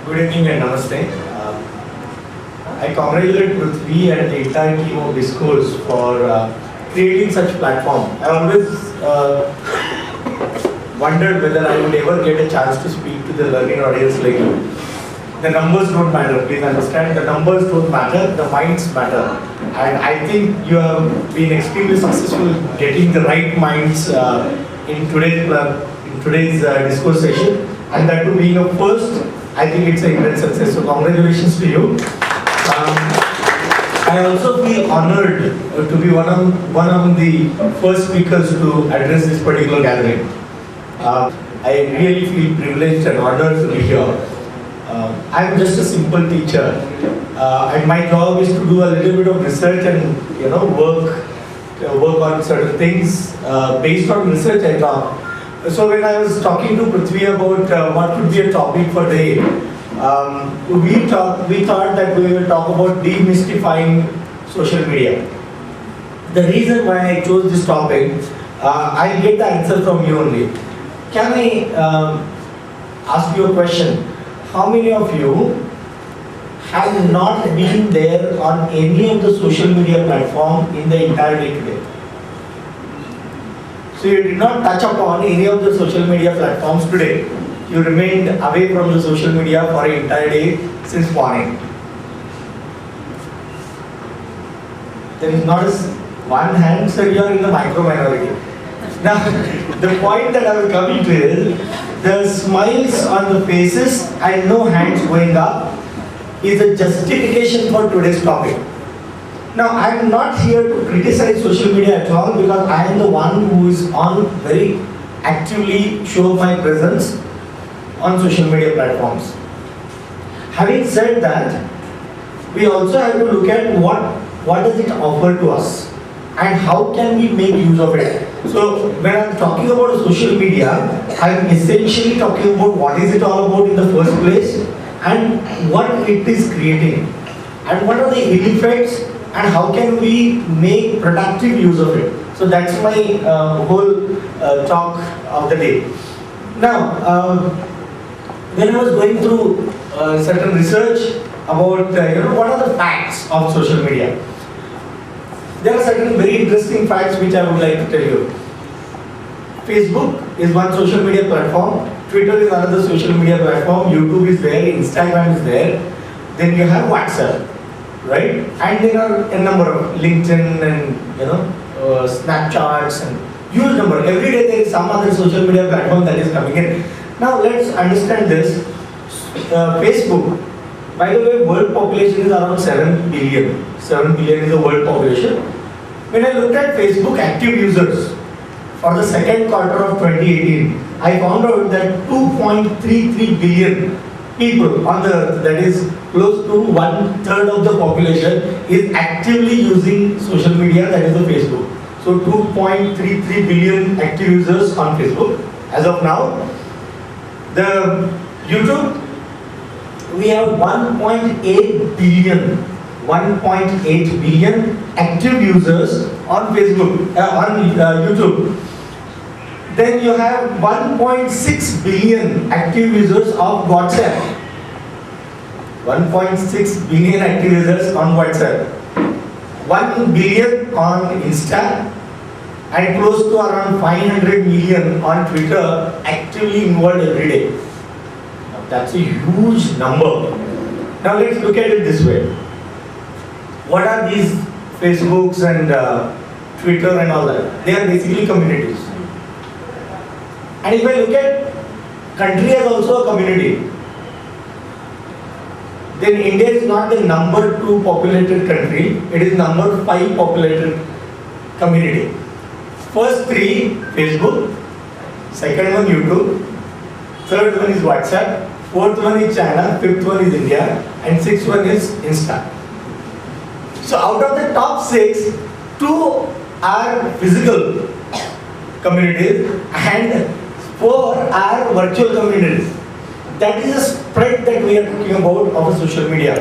Good evening and namaste. I congratulate Prithvi and the entire team of Discourse for creating such platform. I always wondered whether I would ever get a chance to speak to the learning audience like you. The numbers don't matter, please understand. The numbers don't matter, the minds matter. And I think you have been extremely successful getting the right minds in today's discourse session. And that too being a first, I think it's a great success. So congratulations to you. I also feel honored to be one of the first speakers to address this particular gathering. I really feel privileged and honored to be here. I'm just a simple teacher, and my job is to do a little bit of research and work on certain things based on research I talk. So when I was talking to Prithvi about what could be a topic for the day, we thought that we will talk about demystifying social media. The reason why I chose this topic, I'll get the answer from you only. Can I ask you a question? How many of you have not been there on any of the social media platform in the entire day today? So you did not touch upon any of the social media platforms today. You remained away from the social media for an entire day since morning. There is not one hand, so you are in the micro minority. Now, the point that I was coming to is, the smiles on the faces and no hands going up is a justification for today's topic. Now, I am not here to criticize social media at all, because I am the one who is on very actively show my presence on social media platforms. Having said that, we also have to look at what does it offer to us and how can we make use of it. So when I am talking about social media, I am essentially talking about what is it all about in the first place and what it is creating and what are the ill effects and how can we make productive use of it. So that's my whole talk of the day. Now, when I was going through certain research about what are the facts of social media, there are certain very interesting facts which I would like to tell you. Facebook is one social media platform, Twitter is another social media platform, YouTube is there, Instagram is there, then you have WhatsApp, right? And there are a number of LinkedIn and Snapchats and huge number. Every day there is some other social media platform that is coming in. Now let's understand this. Facebook, by the way, world population is around 7 billion. 7 billion is the world population. When I looked at Facebook active users for the second quarter of 2018, I found out that 2.33 billion people on the earth, that is close to 1/3 of the population, is actively using social media, that is the Facebook. So 2.33 billion active users on Facebook as of now. The YouTube, we have 1.8 billion active users on Facebook, on YouTube. Then you have 1.6 billion active users of WhatsApp. 1.6 billion active users on WhatsApp. 1 billion on Insta, and close to around 500 million on Twitter actively involved every day. That's a huge number. Now let's look at it this way. What are these Facebooks and Twitter and all that? They are basically communities. And if I look at country as also a community, then India is not the number 2 populated country, it is number 5 populated community. First 3, Facebook, second one YouTube, third one is WhatsApp, fourth one is China, fifth one is India, and sixth one is Insta. So out of the top 6, 2 are physical communities and 4 are virtual communities. That is a spread that we are talking about of social media.